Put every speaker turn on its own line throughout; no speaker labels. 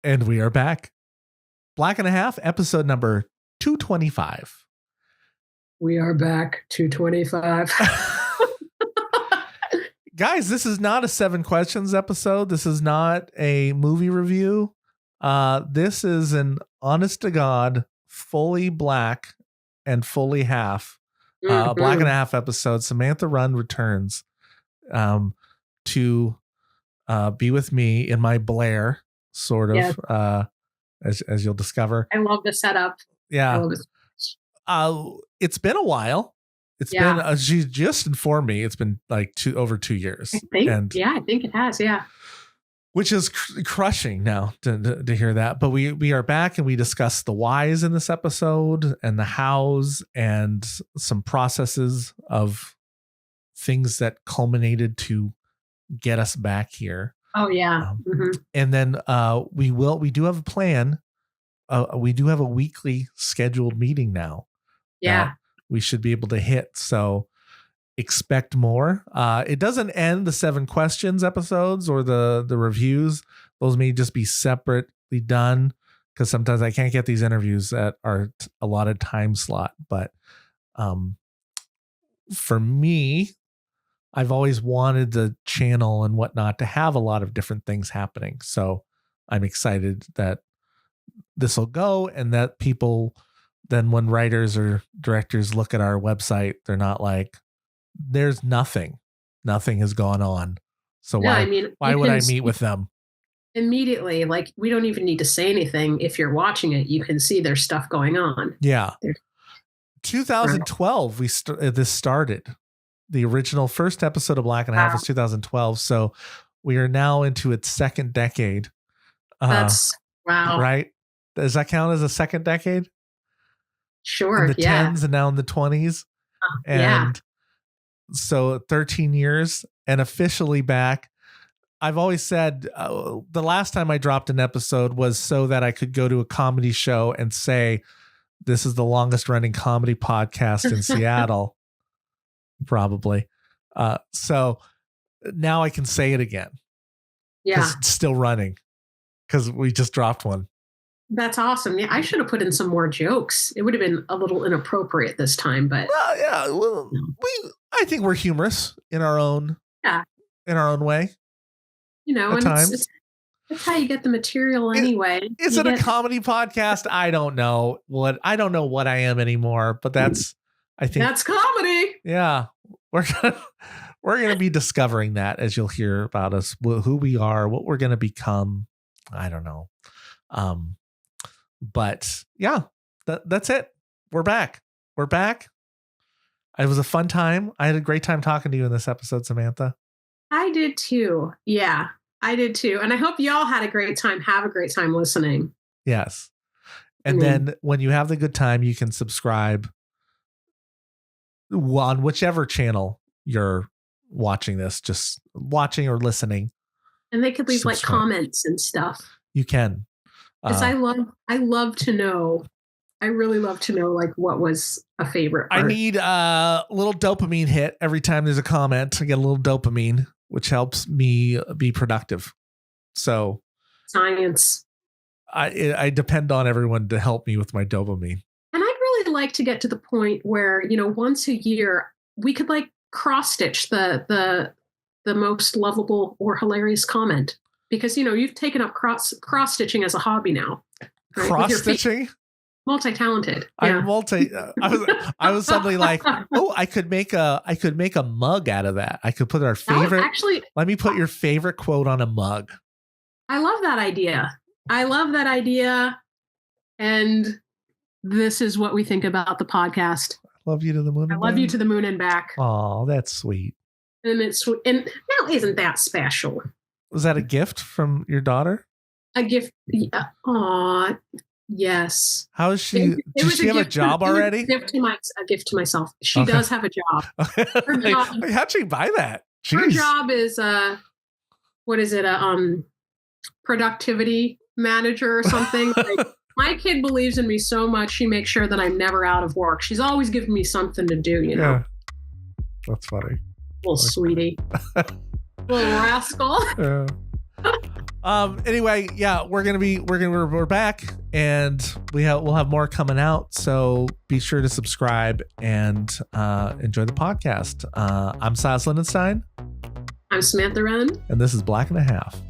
And we are back. Black and a Half, episode number 225.
We are back, 225.
Guys, this is not a 7 questions episode. This is not a movie review. This is an honest to God, fully black and fully half, Black and a Half episode. Samantha Run returns to be with me in my Blair, sort of,
yes.
as you'll discover.
I love the setup.
Yeah. It's been a while. It's been, she just informed me it's been like over 2 years.
I think it has. Yeah.
Which is crushing now to hear that. But we are back and we discuss the whys in this episode and the hows and some processes of things that culminated to get us back here.
Oh yeah.
And then we do have a plan. We do have a weekly scheduled meeting now.
Yeah.
We should be able to hit. So expect more. It doesn't end the 7 questions episodes or the reviews. Those may just be separately done because sometimes I can't get these interviews at our allotted time slot. But for me, I've always wanted the channel and whatnot to have a lot of different things happening. So I'm excited that this will go and that people then when writers or directors look at our website, they're not like, there's nothing has gone on. So why would I meet with them?
Immediately, like we don't even need to say anything. If you're watching it, you can see there's stuff going on.
Yeah. 2012, this started. The original first episode of Black and a Half was 2012. So we are now into its second decade.
That's wow.
Right? Does that count as a second decade?
Sure.
In the 10s and now in the 20s. And so 13 years and officially back. I've always said the last time I dropped an episode was so that I could go to a comedy show and say, this is the longest running comedy podcast in Seattle. Probably. So now I can say it again.
Yeah.
It's still running because we just dropped one.
That's awesome. Yeah, I should have put in some more jokes. It would have been a little inappropriate this time, but
I think we're humorous in our own way.
You know,
at times.
That's how you get the material anyway.
Is it a comedy podcast? I don't know what I am anymore, but I think
that's comedy.
Yeah. We're going to be discovering that as you'll hear about us, who we are, what we're going to become. I don't know. But yeah, that's it. We're back. It was a fun time. I had a great time talking to you in this episode, Samantha.
I did too. Yeah, I did too. And I hope y'all had a great time. Have a great time listening.
Yes. And then when you have the good time, you can subscribe on whichever channel you're watching this, just watching or listening.
And they could leave like comments and stuff.
You can.
Because I love to know. I really love to know like what was a favorite part.
I need a little dopamine hit every time there's a comment. I get a little dopamine, which helps me be productive. So
science.
I depend on everyone to help me with my dopamine.
And I'd really like to get to the point where, once a year we could like cross stitch the most lovable or hilarious comment. Because, you've taken up cross stitching as a hobby now. Right?
Cross stitching?
Multi-talented.
Yeah. I was suddenly like, oh, I could make a mug out of that. I could put our favorite. Let me put your favorite quote on a mug.
I love that idea. And this is what we think about the podcast.
Love you to the moon.
I love you to the moon and back.
Oh, that's sweet.
And it's sweet. And now isn't that special?
Was that a gift from your daughter?
A gift. Yeah. Aw, yes.
How is she? Does she have a job already?
A gift to myself. She does have a job.
How'd she buy that? Jeez.
Her job is what is it? Productivity manager or something. Like, my kid believes in me so much. She makes sure that I'm never out of work. She's always giving me something to do.
Yeah. That's funny.
Little sweetie. Little rascal.
Yeah. Anyway, yeah, we're back, and we'll have more coming out. So be sure to subscribe and enjoy the podcast. I'm Silas Lindenstein.
I'm Samantha Wren.
And this is Black and a Half.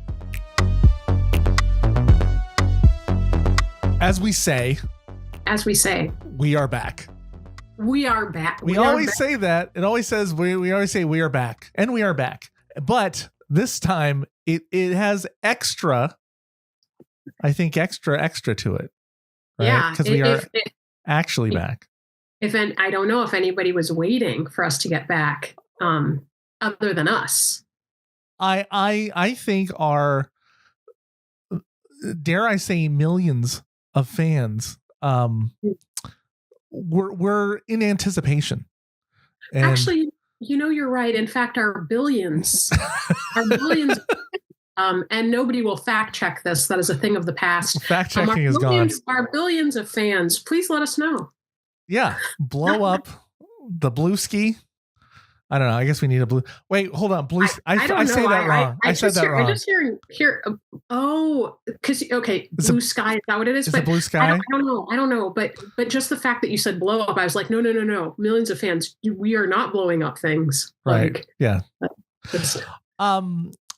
As we say, we are back.
We are back.
We always say that. It always says we always say we are back, and we are back. But this time it has extra. I think extra to it. Right?
Yeah,
because we are actually back.
I don't know if anybody was waiting for us to get back, other than us.
I think our, dare I say, millions of fans. We're in anticipation. And
actually, you're right. In fact, our billions, and nobody will fact check this. That is a thing of the past.
Fact checking is gone.
Our billions of fans, please let us know.
Yeah, blow up the blue ski. I don't know. I guess we need a blue. Wait, hold on. Blue. I say that wrong. I said that wrong.
I just hear. Oh, because blue sky. Is that what it is?
Is it blue sky?
I don't know. But just the fact that you said blow up, I was like, no. Millions of fans. We are not blowing up things.
Right.
Like,
yeah.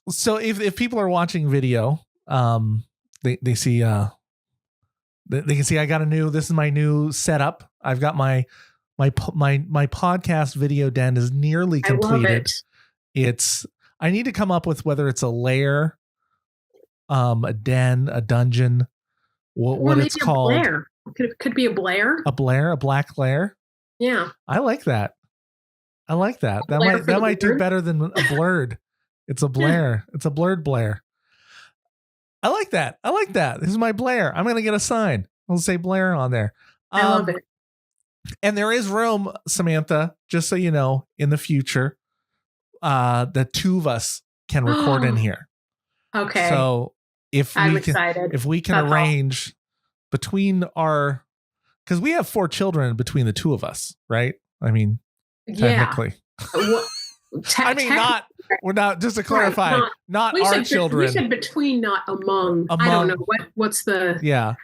So if people are watching video, they see they can see I got this is my new setup. I've got my podcast video den is nearly completed. I need to come up with whether it's a lair, a den, a dungeon, what it's called.
Blair. Could be a Blair.
A black lair.
Yeah.
I like that. That might do better than a blurred. It's a Blair. It's a blurred Blair. I like that. This is my Blair. I'm going to get a sign. I'll say Blair on there.
I love it.
And there is room, Samantha, just so you know, in the future, the two of us can record in here.
Okay.
So if we can arrange between because we have 4 children between the two of us, right? I mean, technically. We're not, just to clarify,
right,
not our children.
We said between, not among. I don't know what's the.
Yeah.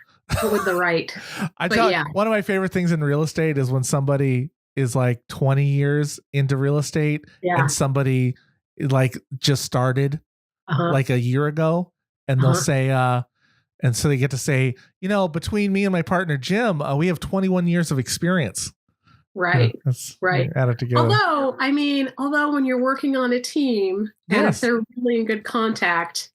With the right.
One of my favorite things in real estate is when somebody is like 20 years into real estate and somebody like just started like a year ago, and they'll say, and so they get to say, between me and my partner Jim, we have 21 years of experience.
Right. Right.
Add it together.
Although when you're working on a team, and if they're really in good contact,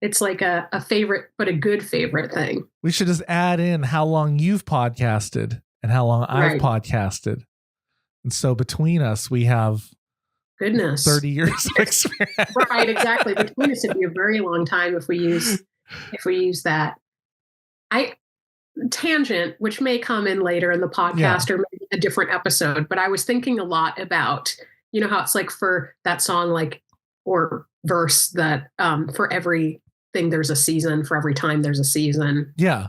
it's like a favorite, but a good favorite thing.
We should just add in how long you've podcasted and how long I've podcasted. And so between us, we have 30 years of experience.
Right, exactly. Between us, it'd be a very long time if we use that. Tangent, which may come in later in the podcast or maybe a different episode, but I was thinking a lot about, how it's like for that song, like, or verse that for everything there's a season, for every time there's a season.
Yeah.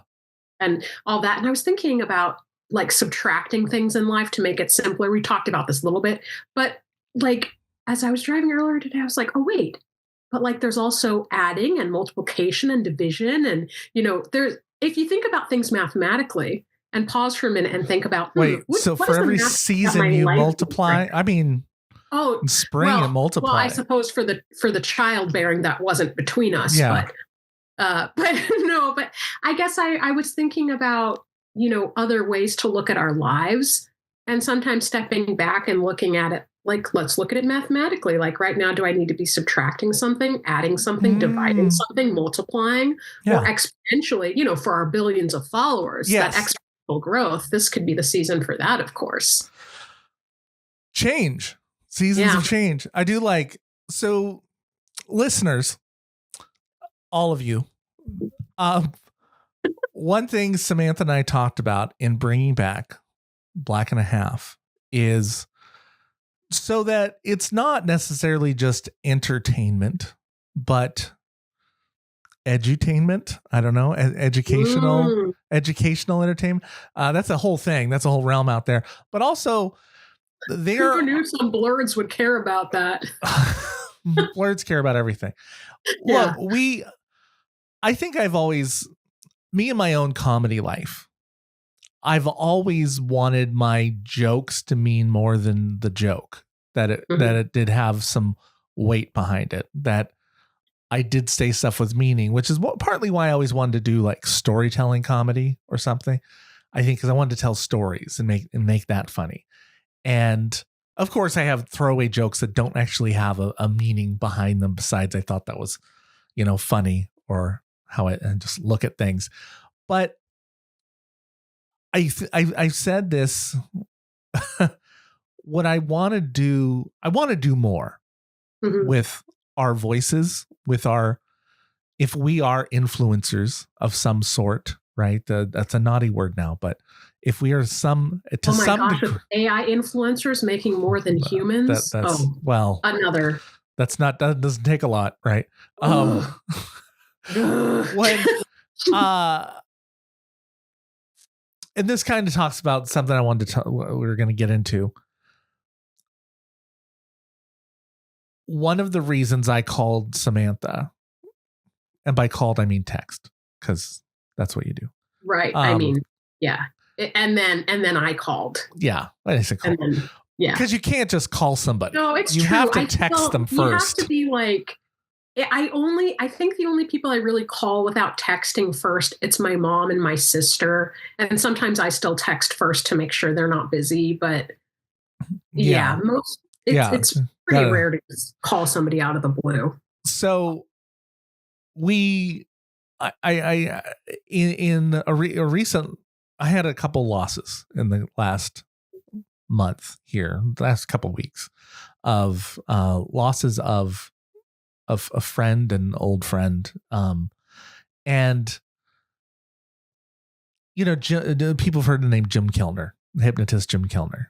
And all that. And I was thinking about like subtracting things in life to make it simpler. We talked about this a little bit, but like as I was driving earlier today, I was like, oh wait, but like there's also adding and multiplication and division. And, if you think about things mathematically and pause for a minute and think about,
so for every season you multiply, I mean, spring and multiply.
Well, I suppose for the childbearing that wasn't between us, but no, but I guess I was thinking about, other ways to look at our lives, and sometimes stepping back and looking at it, like, let's look at it mathematically. Like right now, do I need to be subtracting something, adding something, dividing something, multiplying, or exponentially, for our billions of followers, that exponential growth, this could be the season for that, of course.
Change. Seasons of change. I do like, so listeners, all of you, one thing Samantha and I talked about in bringing back Black and a Half is so that it's not necessarily just entertainment, but edutainment. I don't know, educational entertainment. That's a whole thing. That's a whole realm out there. But also,
who knew some blurs would care about that?
Blurs care about everything. Yeah. Look, I think me and my own comedy life, I've always wanted my jokes to mean more than the joke, that it did have some weight behind it, that I did say stuff with meaning, which is partly why I always wanted to do like storytelling comedy or something. I think because I wanted to tell stories and make that funny. And of course I have throwaway jokes that don't actually have a meaning behind them. Besides, I thought that was, funny, or how I just look at things. But I said this, what I want to do more with our voices, if we are influencers of some sort, right? That's a naughty word now, but if we are some degree,
AI influencers making more than humans, another.
That doesn't take a lot, right? When and this kind of talks about something I wanted to we were going to get into. One of the reasons I called Samantha, and by called I mean text, because that's what you do,
right? Yeah, and then I called.
Yeah, I said call.
Yeah,
because you can't just call somebody.
No, it's
you
true.
have to text them first.
You have to be like. I think the only people I really call without texting first, it's my mom and my sister. And sometimes I still text first to make sure they're not busy. But it's pretty rare to just call somebody out of the blue.
So in a recent, I had a couple losses in the last month here, the last couple weeks of losses of a friend, an old friend. And, people have heard the name Jim Kilner, the hypnotist Jim Kilner,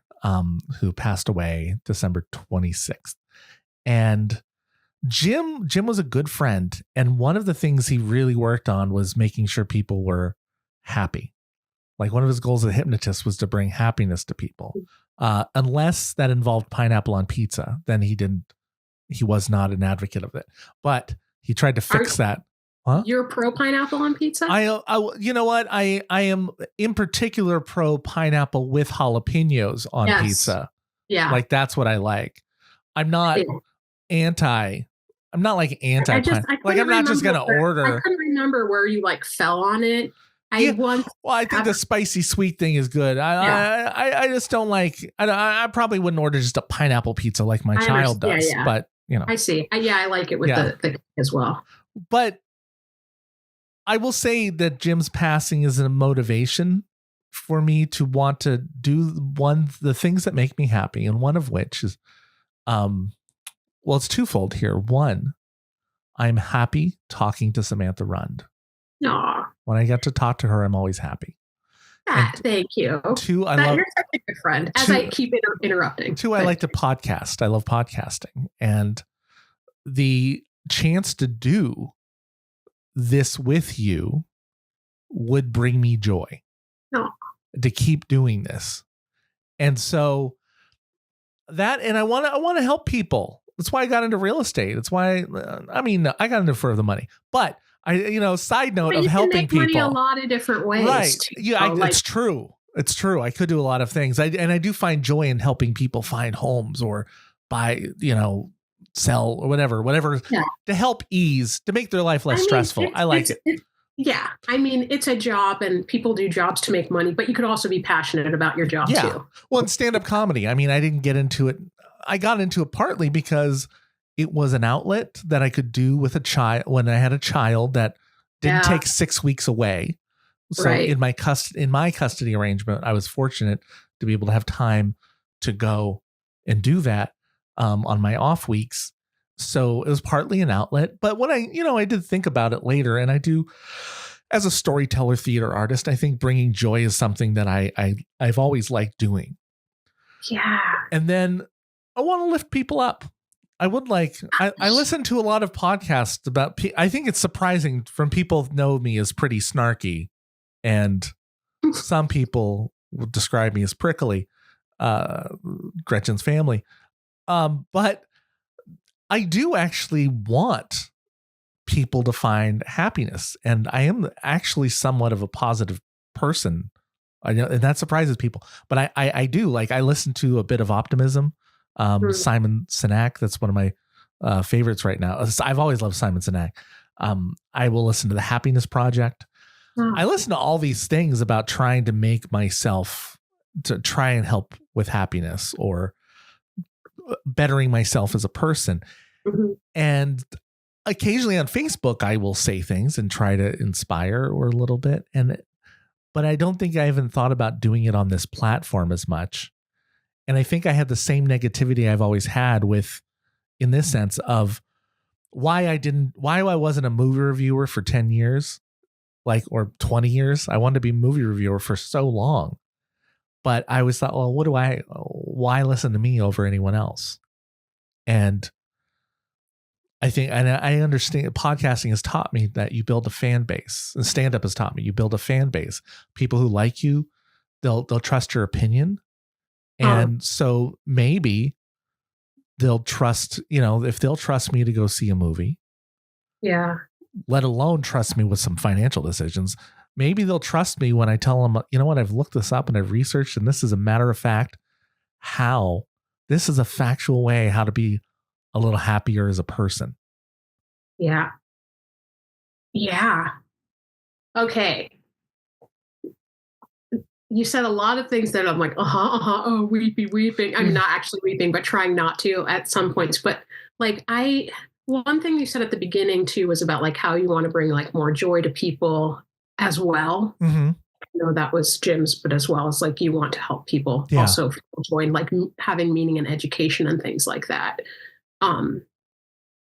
who passed away December 26th. And Jim was a good friend. And one of the things he really worked on was making sure people were happy. Like one of his goals as a hypnotist was to bring happiness to people. Unless that involved pineapple on pizza, then he was not an advocate of it, but he tried to fix that. Huh?
You're pro pineapple on pizza?
You know what? I am in particular pro pineapple with jalapenos on pizza.
Yeah.
Like that's what I like. I'm not anti. I'm not like anti-pineapple. Like I'm not just going to order.
I couldn't remember where you like fell on it.
I think the spicy sweet thing is good. I just don't like. I probably wouldn't order just a pineapple pizza like my child does. Yeah. But
I see. I like it with the as well.
But I will say that Jim's passing is a motivation for me to want to do the things that make me happy, and one of which is, it's twofold here. One, I'm happy talking to Samantha Rund.
Aww.
When I get to talk to her, I'm always happy.
Thank you.
Two,
you're such a good friend. I keep interrupting.
Two, I like to podcast. I love podcasting, and the chance to do this with you would bring me joy. To keep doing this, and so that, and I want to help people. That's why I got into real estate. That's why I got into it for the money, but. Side note of helping people.
Money a lot of different ways.
Right. Yeah, it's true. It's true. I could do a lot of things. I do find joy in helping people find homes or buy, sell or whatever to help ease, to make their life less stressful. I like it.
Yeah. It's a job and people do jobs to make money, but you could also be passionate about your job too.
Well, in stand-up comedy, I didn't get into it. I got into it partly because it was an outlet that I could do with a child when I had a child that didn't take 6 weeks away. So in my custody arrangement, I was fortunate to be able to have time to go and do that on my off weeks. So it was partly an outlet. But when I did think about it later, and I do, as a storyteller, theater artist, I think bringing joy is something that I've always liked doing.
Yeah.
And then I want to lift people up. I would like, I listen to a lot of podcasts about, I think it's surprising from people who know me as pretty snarky, and some people would describe me as prickly, Gretchen's family. But I do actually want people to find happiness. And I am actually somewhat of a positive person. I know, and that surprises people, but I do like, I listen to a bit of optimism. Simon Sinek, that's one of my favorites right now. I've always loved Simon Sinek. I will listen to the Happiness Project. I listen to all these things about trying to make myself, to try and help with happiness or bettering myself as a person. And occasionally on Facebook, I will say things and try to inspire or a little bit. But I don't think I even thought about doing it on this platform as much. And I think I had the same negativity I've always had with, in this sense of why I wasn't a movie reviewer for 10 years, or 20 years. I wanted to be a movie reviewer for so long, but I always thought, well, why listen to me over anyone else? And I think, and I understand podcasting has taught me that you build a fan base, and stand-up has taught me you build a fan base. People who like you, they'll trust your opinion. And so maybe they'll trust, if they'll trust me to go see a movie, let alone trust me with some financial decisions, maybe they'll trust me when I tell them, you know what, I've looked this up and I've researched, and this is a matter of fact, this is a factual way how to be a little happier as a person.
Yeah. Okay. You said a lot of things that I'm like, oh, weeping. I'm not actually weeping, but trying not to at some points. But one thing you said at the beginning too was about like how you want to bring like more joy to people as well. That was Jim's, but as well as like you want to help people also feel joy and like having meaning in education and things like that.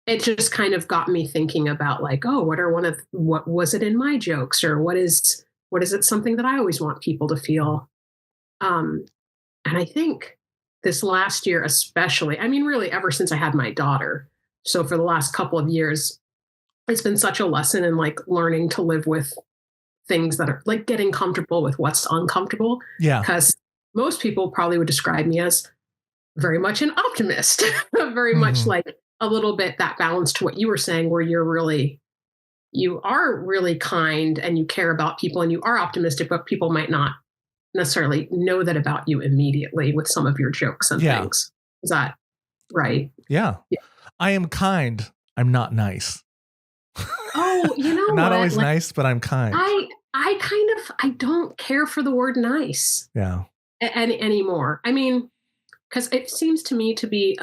It just kind of got me thinking about like, oh, what was it in my jokes, or what is it something that I always want people to feel? And I think this last year, especially, I mean, really ever since I had my daughter. So for the last couple of years, it's been such a lesson in like learning to live with things that are like getting comfortable with what's uncomfortable.
Yeah.
Because most people probably would describe me as very much an optimist, very much like a little bit that balance to what you were saying, where you are really kind and you care about people and you are optimistic, but people might not necessarily know that about you immediately with some of your jokes and things. Is that right?
Yeah. I am kind. I'm not nice.
Oh, you know,
not always nice, but I'm kind.
I don't care for the word nice.
Yeah.
Anymore. I mean, because it seems to me to be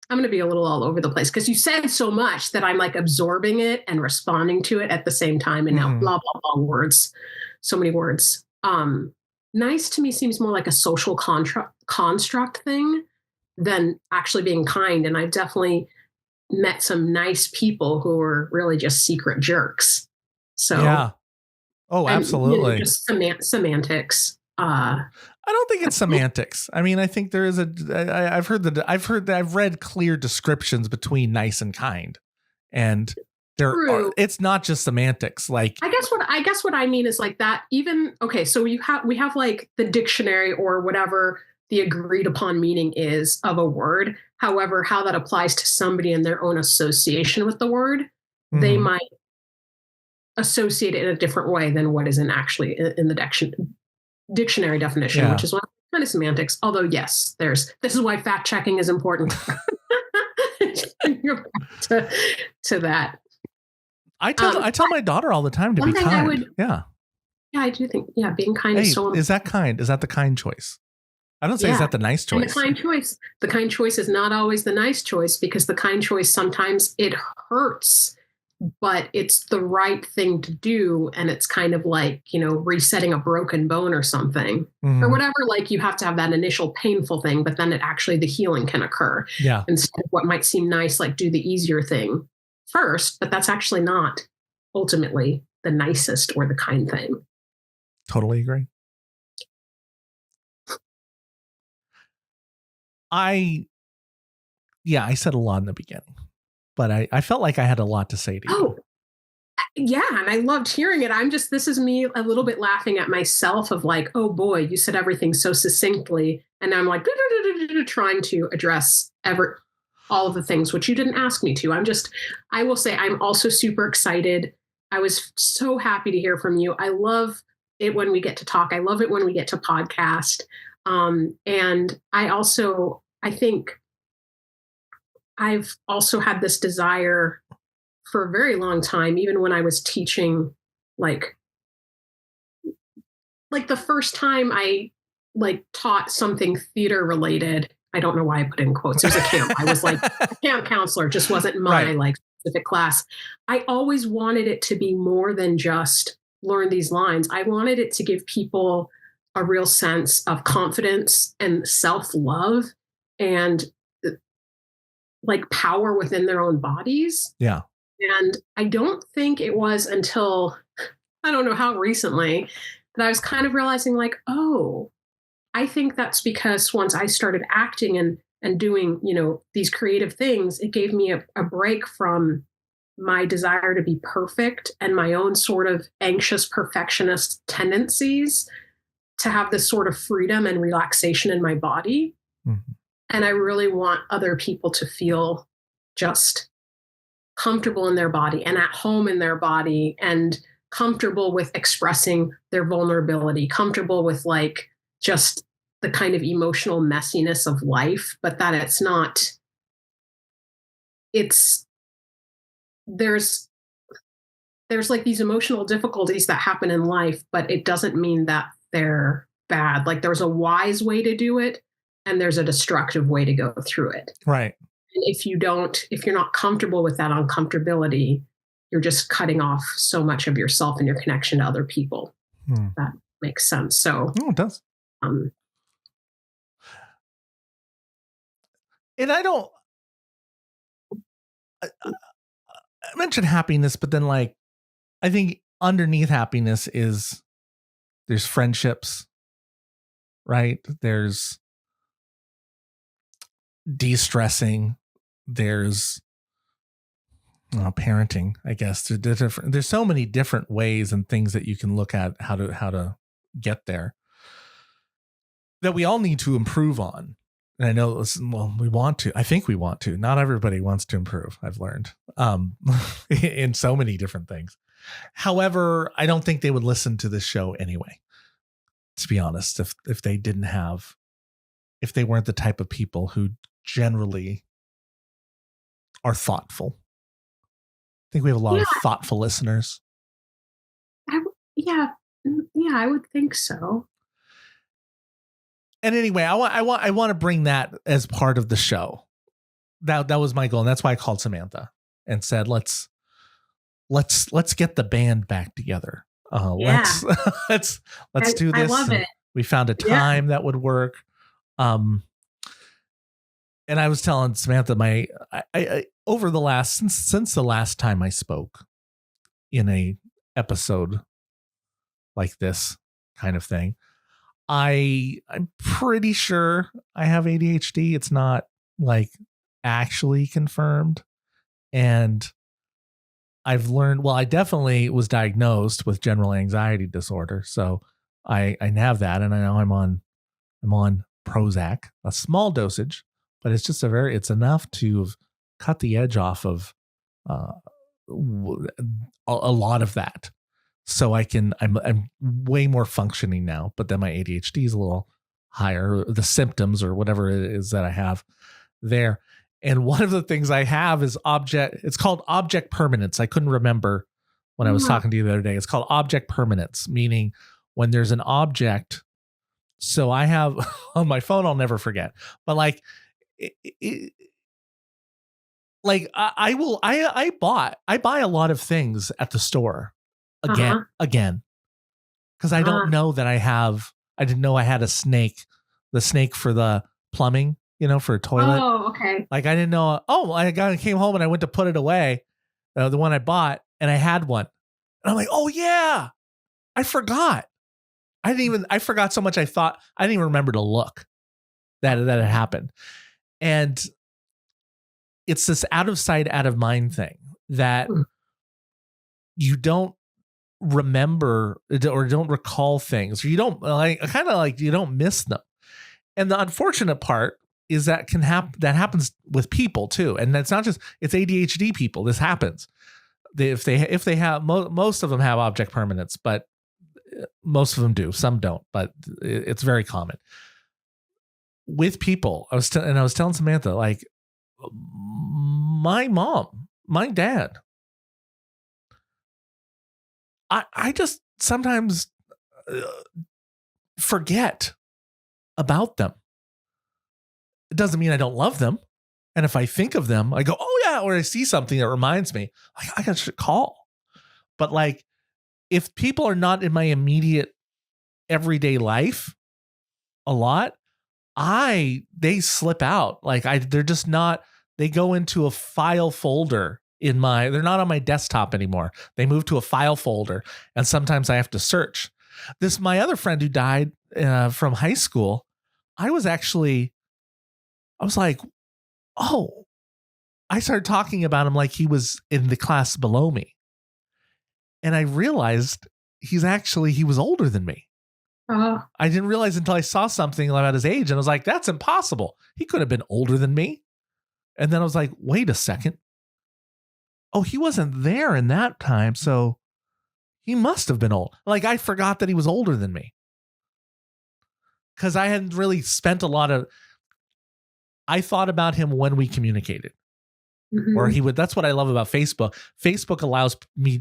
I'm going to be a little all over the place because you said so much that I'm like absorbing it and responding to it at the same time. And now blah, blah, blah words, so many words. Nice to me seems more like a social construct thing than actually being kind. And I've definitely met some nice people who were really just secret jerks. So
yeah. Oh, absolutely.
Just semantics.
I don't think it's semantics. I mean, I think there is I've read clear descriptions between nice and kind, and it's not just semantics. Like,
I guess what I mean is like that. Even okay, so we have like the dictionary or whatever the agreed upon meaning is of a word. However, how that applies to somebody in their own association with the word, they might associate it in a different way than what is actually in the dictionary definition, which is one kind of semantics. Although, yes, this is why fact checking is important. to that.
I tell my daughter all the time to be kind. Yeah,
I do think, being kind is so important.
Is that kind? Is that the kind choice? I don't say is that the nice choice.
And the kind choice is not always the nice choice, because the kind choice, sometimes it hurts, but it's the right thing to do. And it's kind of like, resetting a broken bone or something or whatever. Like, you have to have that initial painful thing, but then the healing can occur.
Yeah.
Instead of what might seem nice, like do the easier thing first, but that's actually not ultimately the nicest or the kind thing.
Totally agree. I said a lot in the beginning, but I felt like I had a lot to say to you.
Oh, yeah. And I loved hearing it. this is me a little bit laughing at myself of like, oh boy, you said everything so succinctly. And I'm like, trying to address all of the things, which you didn't ask me to. I will say I'm also super excited. I was so happy to hear from you. I love it when we get to talk. I love it when we get to podcast. And I think I've also had this desire for a very long time, even when I was teaching, like the first time I taught something theater related. I don't know why I put in quotes. It was a camp. I was like a camp counselor, just wasn't my specific class. I always wanted it to be more than just learn these lines. I wanted it to give people a real sense of confidence and self-love and power within their own bodies.
Yeah.
And I don't think it was until, I don't know how recently, that I was kind of realizing oh, I think that's because once I started acting and doing, these creative things, it gave me a break from my desire to be perfect and my own sort of anxious perfectionist tendencies to have this sort of freedom and relaxation in my body. Mm-hmm. And I really want other people to feel just comfortable in their body and at home in their body and comfortable with expressing their vulnerability, comfortable with just the kind of emotional messiness of life, but that there's these emotional difficulties that happen in life, but it doesn't mean that they're bad. There's a wise way to do it and there's a destructive way to go through it.
Right.
And if you're not comfortable with that uncomfortability, you're just cutting off so much of yourself and your connection to other people. That makes sense. So
it does. And I mentioned happiness, but then I think underneath happiness there's friendships, right? There's de-stressing, there's parenting, I guess. There's so many different ways and things that you can look at how to get there that we all need to improve on. And I know, we want to. I think we want to. Not everybody wants to improve, I've learned, in so many different things. However, I don't think they would listen to this show anyway, to be honest, if they weren't the type of people who generally are thoughtful. I think we have a lot of thoughtful listeners.
I would think so.
And anyway, I want to bring that as part of the show. That was my goal, and that's why I called Samantha and said, let's get the band back together. Let's do this.
I love it.
We found a time that would work. And I was telling Samantha, I over the last since the last time I spoke in a episode like this kind of thing, I'm pretty sure I have ADHD. It's not actually confirmed. And I've learned, I definitely was diagnosed with general anxiety disorder. So I have that. And I know I'm on Prozac, a small dosage, but it's just it's enough to cut the edge off of a lot of that. So I'm way more functioning now, but then my ADHD is a little higher, the symptoms or whatever it is that I have there. And one of the things I have is it's called object permanence. I couldn't remember when I was talking to you the other day. It's called object permanence, meaning when there's an object. So I have on my phone, I'll never forget, but I buy a lot of things at the store again, because I don't know that I didn't know I had the snake for the plumbing, for a toilet.
Oh, okay.
I didn't know. Oh, I came home and I went to put it away, the one I bought, and I had one, and I'm like, oh yeah, I forgot. I forgot so much. I thought I didn't even remember to look that it happened. And it's this out of sight, out of mind thing that you don't remember or don't recall things, or you don't you don't miss them. And the unfortunate part is that that happens with people too. And that's not just, it's ADHD people. This happens. If they have, most of them have object permanence, but most of them do. Some don't, but it's very common with people. I was telling Samantha, like, my mom, my dad, I just sometimes forget about them. It doesn't mean I don't love them. And if I think of them, I go, oh yeah, or I see something that reminds me, I got to call. But like, if people are not in my immediate everyday life a lot, they slip out. Like they're just not, they go into a file folder they're not on my desktop anymore. They move to a file folder, and sometimes I have to search. My other friend who died from high school, I was like, oh, I started talking about him like he was in the class below me. And I realized he was older than me. I didn't realize until I saw something about his age, and I was like, that's impossible. He could have been older than me. And then I was like, wait a second. Oh, he wasn't there in that time, so he must have been old. Like, I forgot that he was older than me. Because I hadn't really spent I thought about him when we communicated. Mm-hmm. Or that's what I love about Facebook. Facebook allows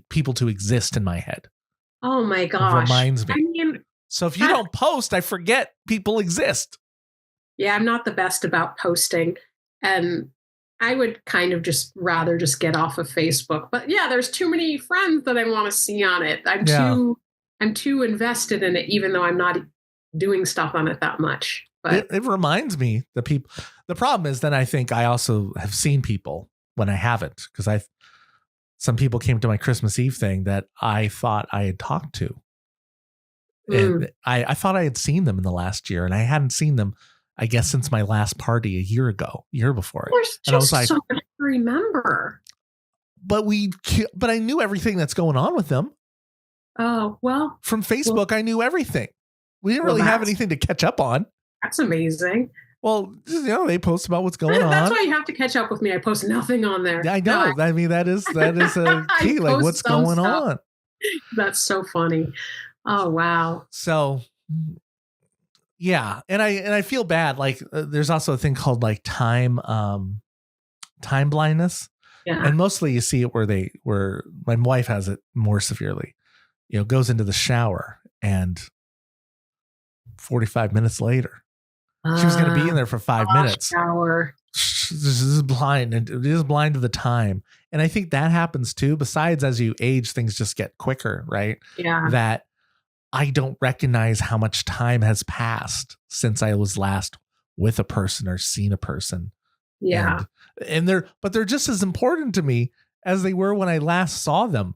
people to exist in my head.
Oh my gosh.
It reminds me. I mean, so if you don't post, I forget people exist.
Yeah, I'm not the best about posting. And I would kind of rather get off of Facebook. But yeah, there's too many friends that I want to see on it. I'm too invested in it, even though I'm not doing stuff on it that much. But
it reminds me the problem is that I think I also have seen people when I haven't, because some people came to my Christmas Eve thing that I thought I had talked to. And I thought I had seen them in the last year, and I hadn't seen them, I guess, since my last party a year before.
And I was like, so much to remember.
But I knew everything that's going on with them.
Oh, well.
From Facebook, I knew everything. We didn't really have anything to catch up on.
That's amazing.
Well, they post about what's going on.
That's why you have to catch up with me. I post nothing on there.
I know. I mean, that is a key. Like, what's going on?
That's so funny. Oh, wow.
So, yeah. And I feel bad. Like, there's also a thing called like time blindness. Yeah. And mostly you see it where my wife has it more severely, goes into the shower, and 45 minutes later, she was going to be in there for 5 minutes.
Shower.
This is blind, and it is blind to the time. And I think that happens too. Besides, as you age, things just get quicker, right?
Yeah.
That I don't recognize how much time has passed since I was last with a person or seen a person.
Yeah.
And they're just as important to me as they were when I last saw them.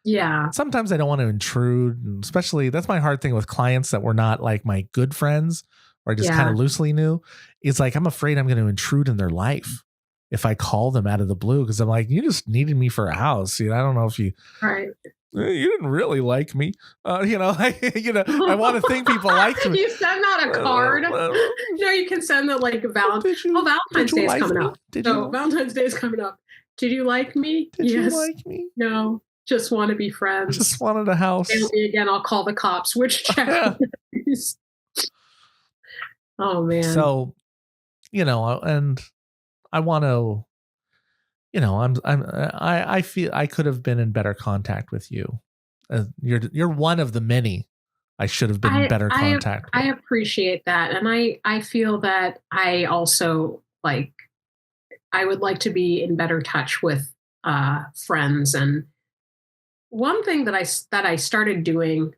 Yeah.
Sometimes I don't want to intrude, and especially that's my hard thing with clients that were not like my good friends, or I just kind of loosely knew. It's like, I'm afraid I'm going to intrude in their life if I call them out of the blue, because I'm like, you just needed me for a house. I don't know if you didn't really like me. I want to think people like me.
You send out a card. You can send that like Valentine's Day is coming up. Valentine's Day is coming up. Did you like me?
Did you like me?
No. Just want to be friends.
Just wanted a house.
Fail me again, I'll call the cops. Which check? Oh man.
So, and I want to, I feel I could have been in better contact with you. You're one of the many I should have been in better contact with.
I appreciate that, and I feel that I also I would like to be in better touch with friends. And one thing that I started doing,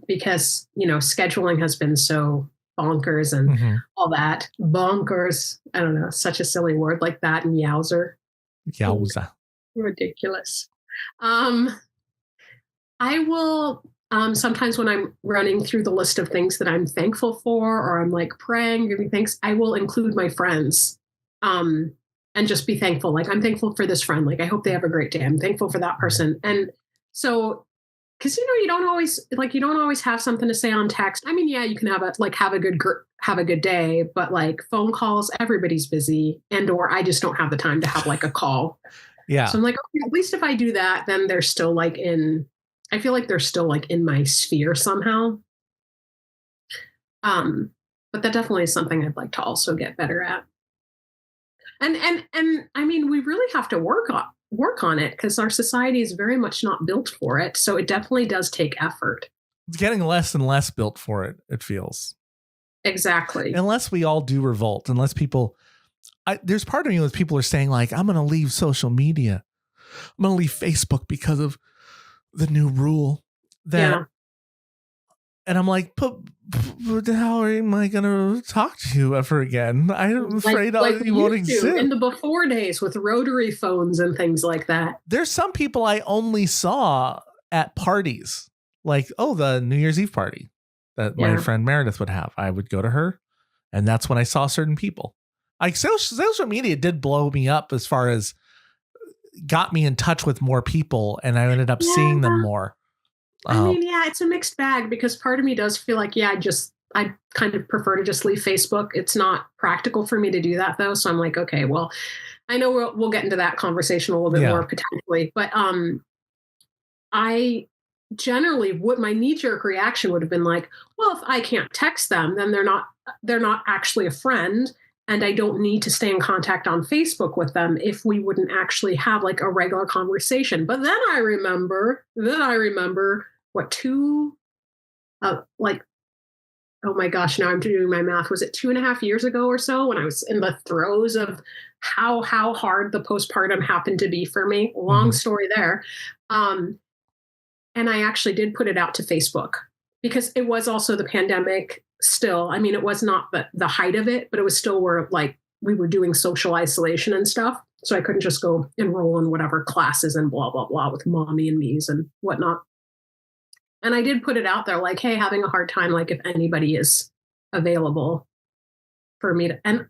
because scheduling has been so bonkers and all that. Bonkers. I don't know, such a silly word like that, and yowzer.
Yowza.
Ridiculous. I will sometimes when I'm running through the list of things that I'm thankful for, or I'm like praying, giving thanks, I will include my friends. And just be thankful. Like, I'm thankful for this friend. Like, I hope they have a great day. I'm thankful for that person. And so because you don't always have something to say on text. I mean, yeah, you can have a good day, but like phone calls, everybody's busy, or I just don't have the time to have like a call.
Yeah.
So I'm like, okay, at least if I do that, then they're still like I feel like they're still like in my sphere somehow. But that definitely is something I'd like to also get better at. And I mean, we really have to work on it because our society is very much not built for it. So it definitely does take effort.
It's getting less and less built for it, it feels.
Exactly.
Unless we all do revolt, unless people, there's part of me when people are saying like, I'm going to leave social media. I'm going to leave Facebook because of the new rule that, and I'm like, but how am I going to talk to you ever again? I'm afraid you won't exist.
In the before days with rotary phones and things like that.
There's some people I only saw at parties, like, the New Year's Eve party that my friend Meredith would have. I would go to her, and that's when I saw certain people. Like social media did blow me up as far as got me in touch with more people, and I ended up seeing them more.
I mean, it's a mixed bag because part of me does feel like, I kind of prefer to just leave Facebook. It's not practical for me to do that though. So I'm like, okay, well, I know we'll get into that conversation a little bit more potentially, but I generally my knee-jerk reaction would have been like, well, if I can't text them, then they're not actually a friend. And I don't need to stay in contact on Facebook with them if we wouldn't actually have like a regular conversation. But then I remember what oh my gosh, now I'm doing my math. Was it 2.5 years ago or so when I was in the throes of how hard the postpartum happened to be for me? Long story there. And I actually did put it out to Facebook because it was also the pandemic still. I mean, it was not the height of it, but it was still where like we were doing social isolation and stuff. So I couldn't just go enroll in whatever classes and blah, blah, blah with mommy and me's and whatnot. And I did put it out there like, hey, having a hard time, like if anybody is available for me to, and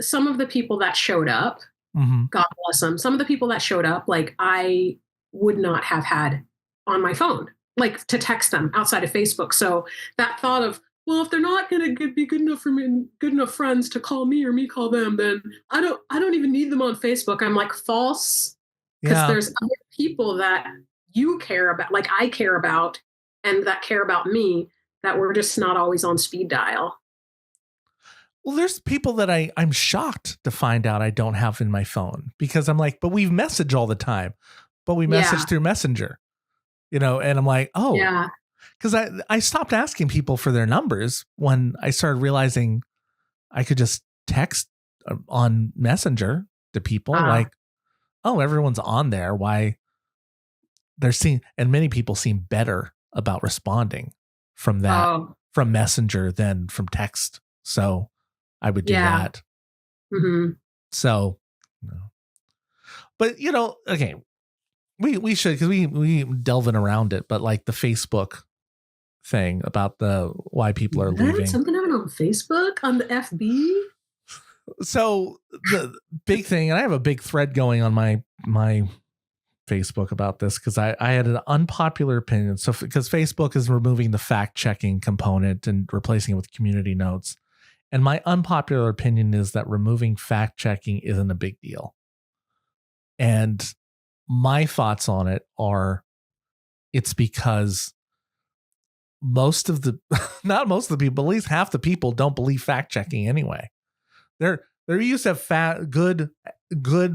some of the people that showed up, God bless them. Some of the people that showed up, like I would not have had on my phone, like to text them outside of Facebook. So that thought of, well, if they're not going to be good enough for me, good enough friends to call me or me call them, then I don't even need them on Facebook. I'm like false because there's other people that you care about, like I care about, and that care about me, that we're just not always on speed dial.
Well, there's people that I'm shocked to find out I don't have in my phone because I'm like, but we message all the time, but we message through Messenger, and I'm like, because I stopped asking people for their numbers when I started realizing I could just text on Messenger to people like, everyone's on there. Why? And many people seem better about responding from that, from Messenger than from text. So I would do that. So, but okay, we should, because we delving around it, but like the Facebook thing about why people are leaving.
Something happened on Facebook on the FB.
So the big thing, and I have a big thread going on my Facebook about this because I had an unpopular opinion. So because Facebook is removing the fact checking component and replacing it with community notes. And my unpopular opinion is that removing fact checking isn't a big deal. And my thoughts on it are it's because not most of the people, at least half the people don't believe fact checking anyway. There used to have good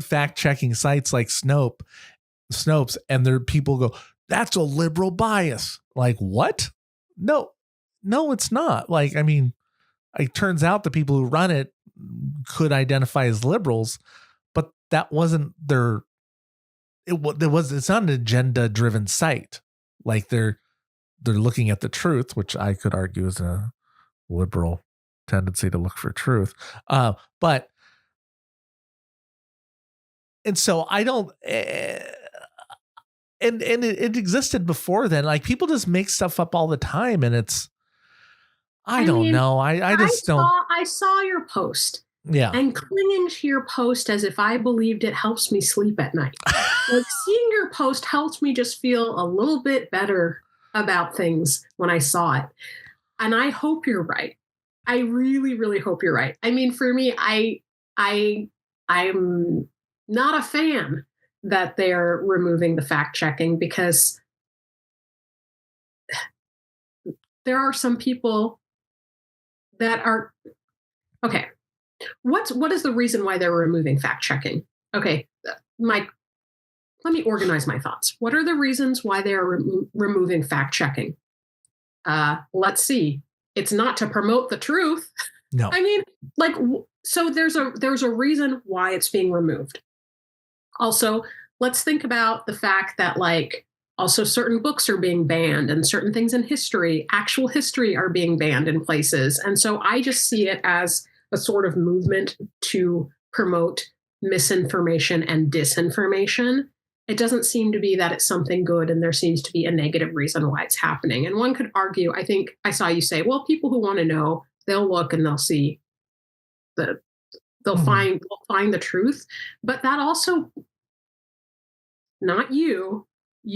fact checking sites like Snopes, and there people go, that's a liberal bias. Like, what? No, it's not. Like, I mean, it turns out the people who run it could identify as liberals, but that wasn't it's not an agenda driven site. Like they're looking at the truth, which I could argue is a liberal tendency to look for truth. But, and so I don't, and it existed before then. Like people just make stuff up all the time, and it's, I don't know. I just don't.
I saw your post,
Yeah.
And clinging to your post as if I believed it helps me sleep at night. Like seeing your post helped me just feel a little bit better about things when I saw it. And I hope you're right. I really, really hope you're right. I mean, for me, I'm not a fan that they're removing the fact checking, because there are some people that are okay. What is the reason why they're removing fact checking? Okay, Mike, let me organize my thoughts. What are the reasons why they are removing fact checking? Let's see. It's not to promote the truth.
No.
I mean, like, so there's a reason why it's being removed. Also, let's think about the fact that, like, also certain books are being banned and certain things in history, actual history, are being banned in places. And so I just see it as a sort of movement to promote misinformation and disinformation. It doesn't seem to be that it's something good, and there seems to be a negative reason why it's happening. And one could argue, I think I saw you say, well, people who want to know, they'll look and they'll see the they'll find the truth. But that also, not you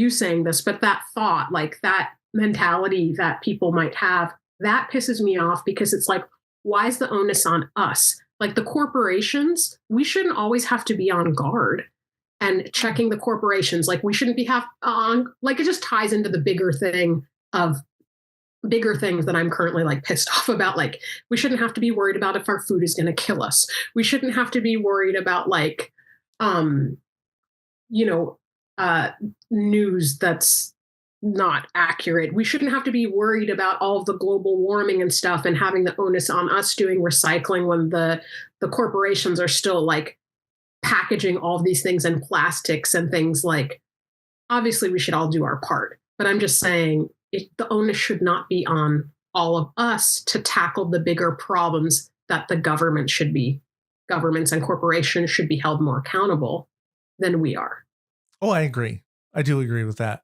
saying this, but that thought, like that mentality that people might have, that pisses me off, because it's like, why is the onus on us? Like the corporations, we shouldn't always have to be on guard and checking the corporations. Like we shouldn't be on, like it just ties into the bigger thing of bigger things that I'm currently like pissed off about. Like we shouldn't have to be worried about if our food is going to kill us. We shouldn't have to be worried about like, you know, news that's not accurate. We shouldn't have to be worried about all of the global warming and stuff and having the onus on us doing recycling when the corporations are still like packaging all of these things in plastics and things. Like obviously we should all do our part, but I'm just saying the onus should not be on all of us to tackle the bigger problems that the governments and corporations should be held more accountable than we are.
Oh, I agree. I do agree with that.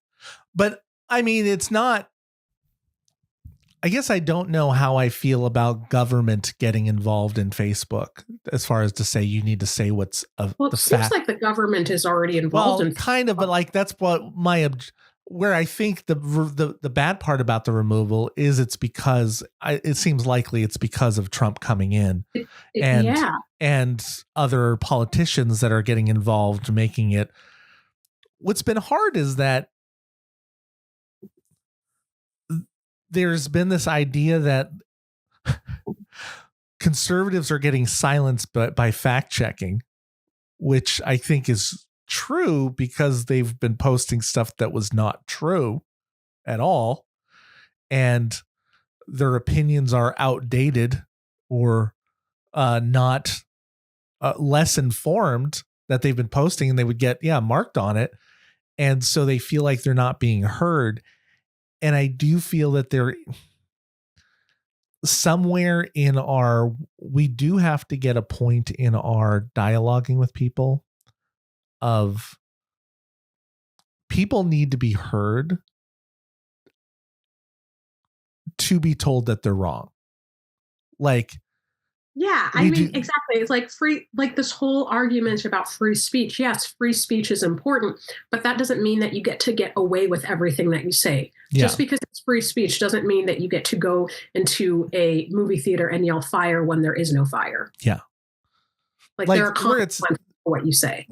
But I mean, it's not, I guess I don't know how I feel about government getting involved in Facebook as far as to say you need to say what's
well, it seems like the government is already involved in
kind of, but like that's what where I think the bad part about the removal is it's because it seems likely it's because of Trump coming in and other politicians that are getting involved, making it. What's been hard is that there's been this idea that conservatives are getting silenced by fact checking, which I think is true because they've been posting stuff that was not true at all. And their opinions are outdated or not less informed that they've been posting, and they would get, marked on it. And so they feel like they're not being heard. And I do feel that they're somewhere in we do have to get a point in our dialoguing with people of people need to be heard to be told that they're wrong. Like,
yeah, I mean, exactly. It's like like this whole argument about free speech. Yes, free speech is important, but that doesn't mean that you get to get away with everything that you say. Yeah. Just because it's free speech doesn't mean that you get to go into a movie theater and yell fire when there is no fire.
Yeah.
Like there are consequences for what you say.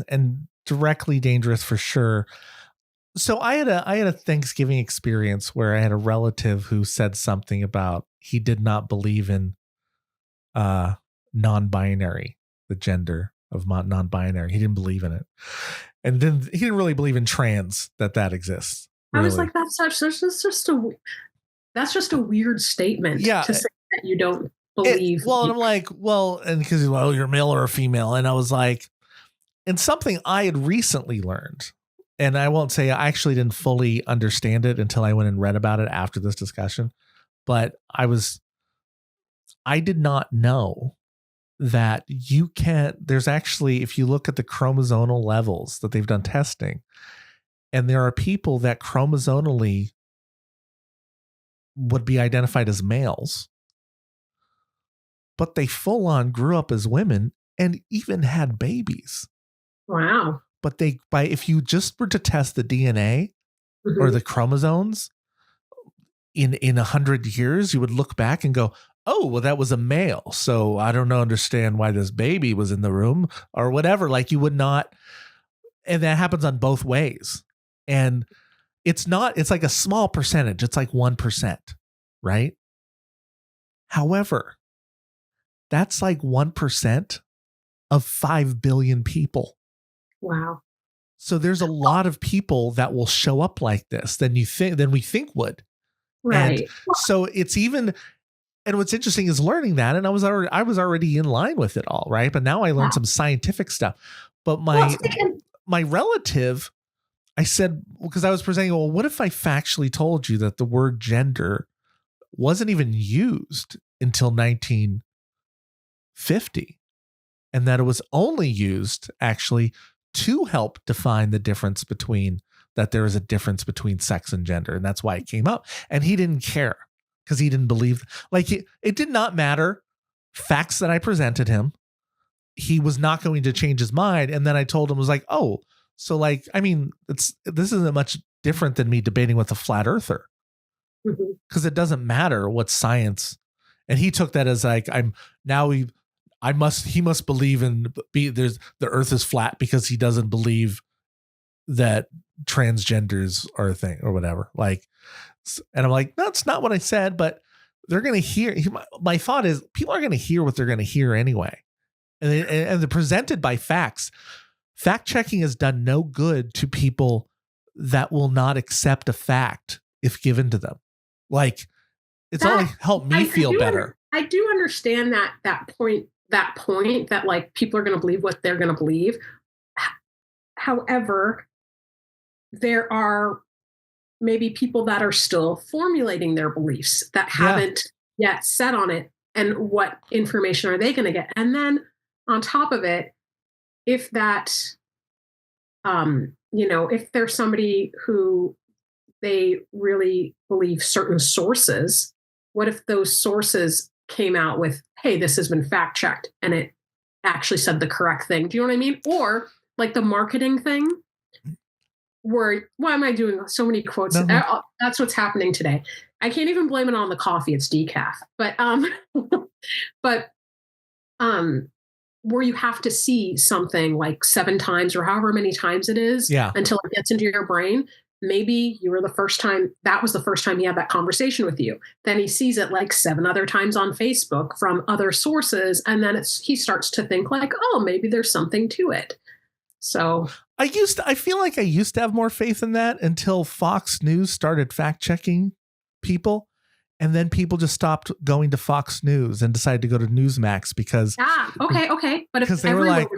And directly dangerous for sure. So I had a Thanksgiving experience where I had a relative who said something about he did not believe in non-binary, the gender of non-binary. He didn't believe in it. And then he didn't really believe in trans, that exists. Really.
I was like, that's just a weird statement to say that you don't believe.
And I'm like, and because you're a male or a female. And I was like, and something I had recently learned, and I won't say I actually didn't fully understand it until I went and read about it after this discussion, but I did not know that there's actually, if you look at the chromosomal levels that they've done testing, and there are people that chromosomally would be identified as males, but they full on grew up as women and even had babies.
Wow.
But if you just were to test the DNA or the chromosomes in 100 years, you would look back and go, oh, well, that was a male. So I don't understand why this baby was in the room or whatever. Like you would not. And that happens on both ways. And it's like a small percentage. It's like 1%, right? However, that's like 1% of 5 billion people.
Wow.
So there's a lot of people that will show up like this than we think would.
Right.
And so it's even, and what's interesting is learning that, and I was already in line with it all, right? But now I learned some scientific stuff. But my relative, I said, because I was presenting, well, what if I factually told you that the word gender wasn't even used until 1950, and that it was only used actually to help define the difference between that there is a difference between sex and gender, and that's why it came up. And he didn't care because he didn't believe, like it did not matter facts that I presented him. He was not going to change his mind. And then I told him, was like, oh, so like, I mean, this isn't much different than me debating with a flat earther, because it doesn't matter what science. And he took that as like, he must believe the earth is flat because he doesn't believe that transgenders are a thing or whatever. Like, and I'm like, that's not what I said, but they're going to hear. My thought is people are going to hear what they're going to hear anyway. And they're presented by facts. Fact checking has done no good to people that will not accept a fact if given to them. Like, it's only helped me feel better.
I do understand that point that like people are going to believe what they're going to believe. However, there are maybe people that are still formulating their beliefs that haven't yet set on it. And what information are they going to get? And then on top of it, if that, if there's somebody who they really believe certain sources, what if those sources came out with, hey, this has been fact checked and it actually said the correct thing? Do you know what I mean? Or like the marketing thing where, why am I doing so many quotes? No. That's what's happening today. I can't even blame it on the coffee. It's decaf, but where you have to see something like 7 times or however many times it is until it gets into your brain. Maybe that was the first time he had that conversation with you. Then he sees it like 7 other times on Facebook from other sources. And then he starts to think like, oh, maybe there's something to it. So
I feel like I used to have more faith in that until Fox News started fact checking people. And then people just stopped going to Fox News and decided to go to Newsmax because
okay. But
because they were like,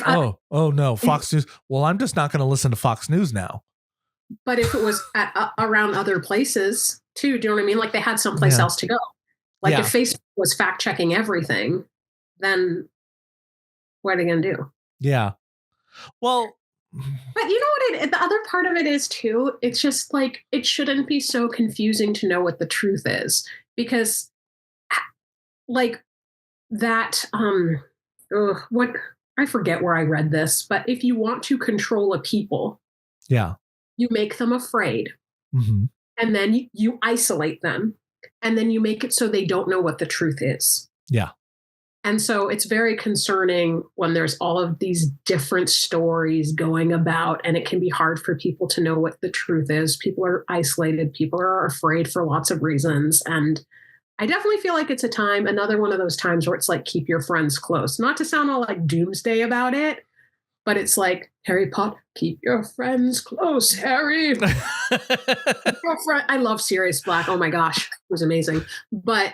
oh no, Fox News. Well, I'm just not going to listen to Fox News now.
But if it was around other places too, do you know what I mean? Like they had someplace else to go. Like if Facebook was fact checking everything, then what are they going to do?
Yeah. Well,
but you know what? The other part of it is too. It's just like it shouldn't be so confusing to know what the truth is, because, like that. What I forget where I read this, but if you want to control a people, you make them afraid, and then you isolate them, and then you make it so they don't know what the truth is.
Yeah.
And so it's very concerning when there's all of these different stories going about, and it can be hard for people to know what the truth is. People are isolated. People are afraid for lots of reasons. And I definitely feel like it's another one of those times where it's like, keep your friends close. Not to sound all like doomsday about it, but it's like, Harry Potter, keep your friends close, Harry. I love Sirius Black. Oh my gosh, it was amazing. But,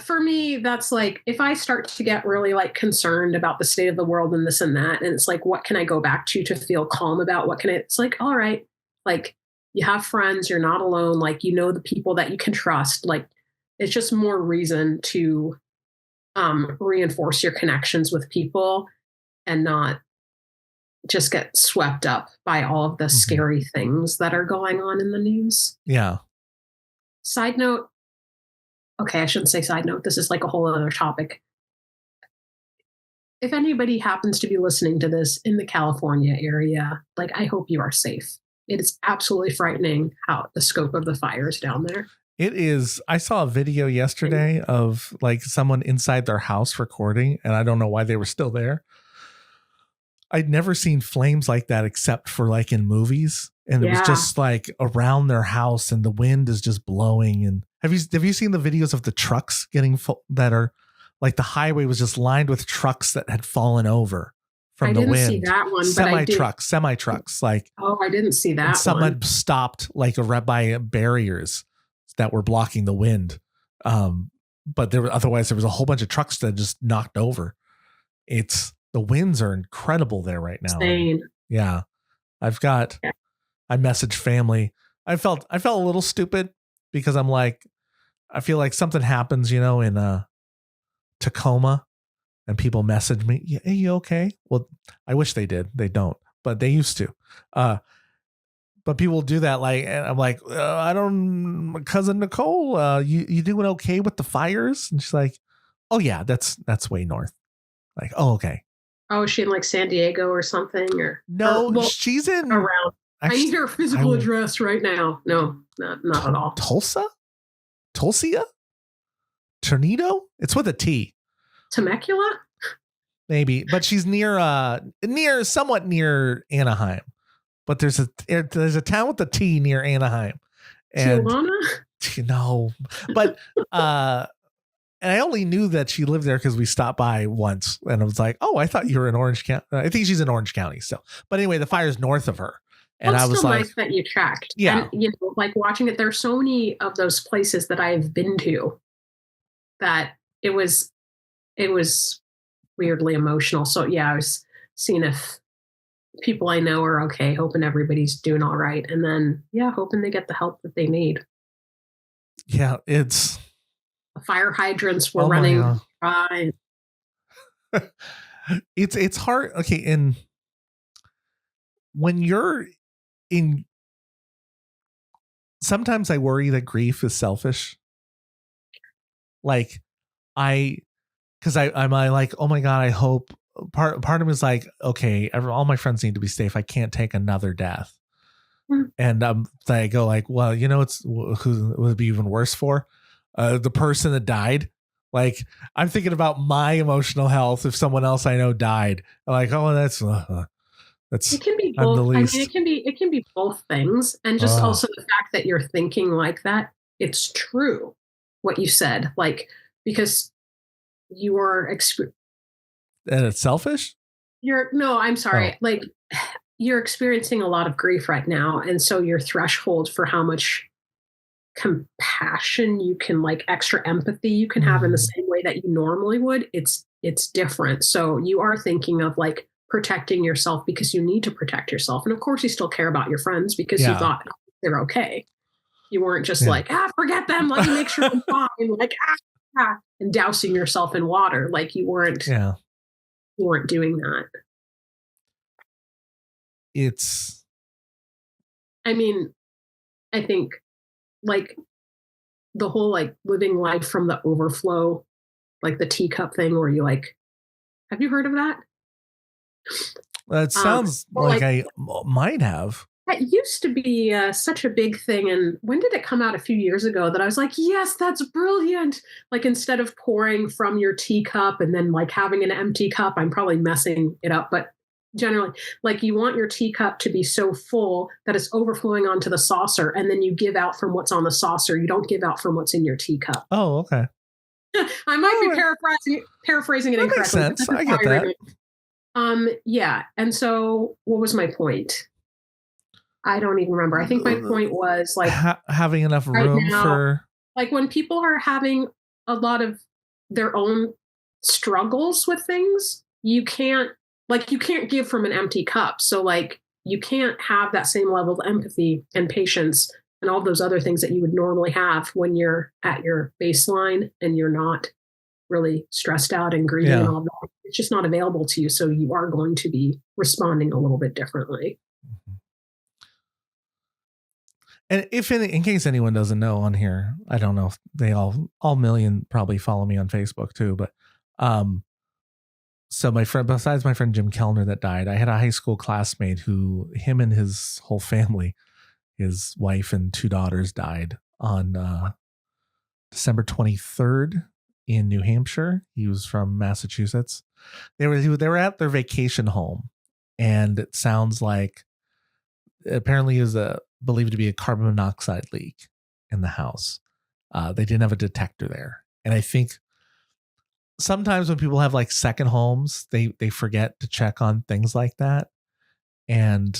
for me, that's like, if I start to get really like concerned about the state of the world and this and that, and it's like, what can I go back to feel calm about? It's like, all right, like you have friends, you're not alone. Like, you know, the people that you can trust, like it's just more reason to reinforce your connections with people and not just get swept up by all of the scary things that are going on in the news.
Yeah.
Side note, okay, I shouldn't say side note. This is like a whole other topic. If anybody happens to be listening to this in the California area, like I hope you are safe. It is absolutely frightening how the scope of the fires down there.
It is. I saw a video yesterday of like someone inside their house recording, and I don't know why they were still there. I'd never seen flames like that except for like in movies. And it was just like around their house and the wind is just blowing. And have you seen the videos of the trucks getting that are like the highway was just lined with trucks that had fallen over from the wind? I didn't see
that one.
Semi trucks. Like,
oh, I didn't see that.
Some had stopped like by barriers that were blocking the wind. But otherwise there was a whole bunch of trucks that just knocked over. The winds are incredible there right now.
Insane.
Yeah. I messaged family. I felt a little stupid because I'm like, I feel like something happens, in Tacoma and people message me, yeah, hey, you okay? Well, I wish they did. They don't, but they used to. But people do that. Like, and I'm like, cousin Nicole, you doing okay with the fires? And she's like, oh yeah, that's way north. Like, oh, okay.
Oh, is she in like San Diego or something?
No, she's in
around. Actually, I need her physical address right now. No, not at all.
Tulsa? Tornado? It's with a T.
Temecula?
Maybe, but she's somewhat near Anaheim. But there's a town with a T near Anaheim. And
Tijuana?
No, but and I only knew that she lived there because we stopped by once, and I was like, "Oh, I thought you were in Orange County." I think she's in Orange County still. But anyway, the fire's north of her, and I was still like,
"Nice that you tracked."
Yeah,
and, like watching it. There's so many of those places that I've been to that it was weirdly emotional. So yeah, I was seeing if people I know are okay, hoping everybody's doing all right, and then hoping they get the help that they need.
Yeah, it's.
The fire hydrants were running dry.
It's hard. Okay. And when you're in, sometimes I worry that grief is selfish. Like cause I'm like, oh my God, I hope part of me is like, okay, all my friends need to be safe. I can't take another death. Mm-hmm. And I go like, well, it's who would it be even worse for? The person that died. Like, I'm thinking about my emotional health if someone else I know died. I'm like, oh, that's
it can be both. I mean, it can be both things, and just also the fact that you're thinking like that. It's true what you said, like because you are
and it's selfish.
I'm sorry. Like you're experiencing a lot of grief right now, and so your threshold for how much compassion you can like extra empathy you can have in the same way that you normally would, it's different. So you are thinking of like protecting yourself because you need to protect yourself, and of course you still care about your friends because you thought they're okay. You weren't just like forget them, let me make sure I'm fine, like and dousing yourself in water. Like you weren't doing that. I mean, I think like the whole like living life from the overflow, like the teacup thing where you like, have you heard of that?
That sounds like I might have.
That used to be such a big thing. And when did it come out? A few years ago that I was like, yes, that's brilliant. Like instead of pouring from your teacup and then like having an empty cup, I'm probably messing it up, but generally, like you want your teacup to be so full that it's overflowing onto the saucer, and then you give out from what's on the saucer. You don't give out from what's in your teacup.
Oh, okay.
I might be paraphrasing it incorrectly.
Makes sense. I get that.
Yeah. And so, what was my point? I don't even remember. I think my point was like
having enough room for
like when people are having a lot of their own struggles with things, you can't give from an empty cup. So like you can't have that same level of empathy and patience and all those other things that you would normally have when you're at your baseline and you're not really stressed out and grieving and all that. It's just not available to you. So you are going to be responding a little bit differently.
And in case anyone doesn't know on here, I don't know if they all million probably follow me on Facebook too, but so besides my friend Jim Kellner that died, I had a high school classmate who him and his whole family, his wife and 2 daughters died on December 23rd in New Hampshire. He was from Massachusetts. They were at their vacation home, and it sounds like apparently it was believed to be a carbon monoxide leak in the house. They didn't have a detector there. And I think sometimes when people have like second homes, they forget to check on things like that. And,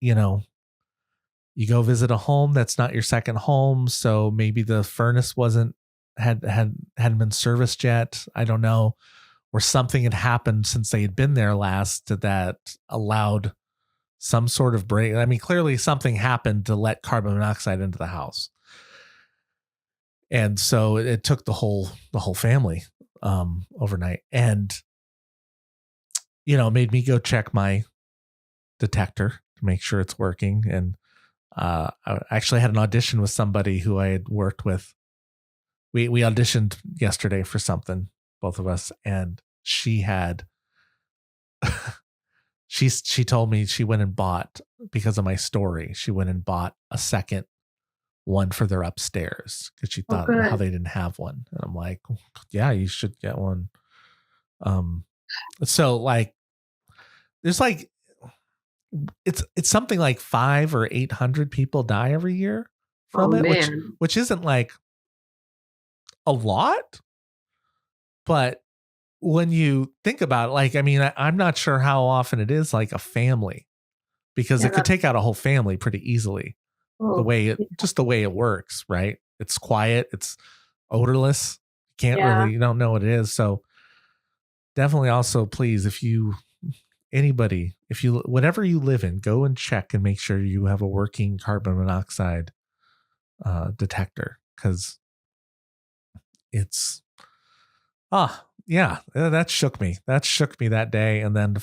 you know, you go visit a home that's not your second home. So maybe the furnace hadn't been serviced yet. I don't know. Or something had happened since they had been there last that allowed some sort of break. I mean, clearly something happened to let carbon monoxide into the house. And so it took the whole family overnight. And, you know, it made me go check my detector to make sure it's working. And I actually had an audition with somebody who I had worked with. We auditioned yesterday for something, both of us, and she had she told me she went and bought, because of my story, she went and bought a second one for their upstairs because she thought how they didn't have one. And I'm like, yeah, you should get one. So like there's like it's something like 500 or 800 people die every year from it, which isn't like a lot, but when you think about it, like, I mean, I'm not sure how often it is like a family, because it could take out a whole family pretty easily. The way it works, right? It's quiet, it's odorless. You don't know what it is. So definitely also, please, whatever you live in, go and check and make sure you have a working carbon monoxide detector, because it's that shook me. That shook me that day. And then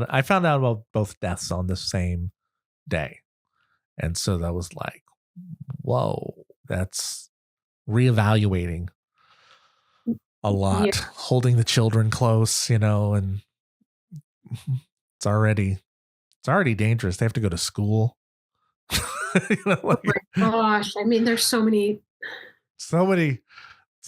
I found out about both deaths on the same day. And so that was like, whoa, that's reevaluating a lot, holding the children close, and it's already dangerous. They have to go to school.
Oh my gosh. I mean, there's so many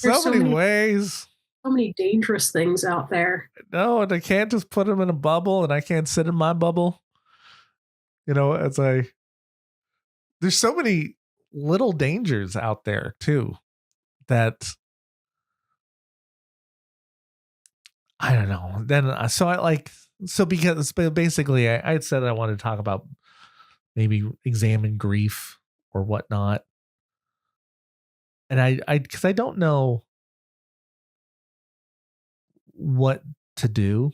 ways.
So many dangerous things out there.
No, and I can't just put them in a bubble, and I can't sit in my bubble. There's so many little dangers out there too that I don't know. Then because basically I had said I wanted to talk about maybe examine grief or whatnot. And because I don't know what to do.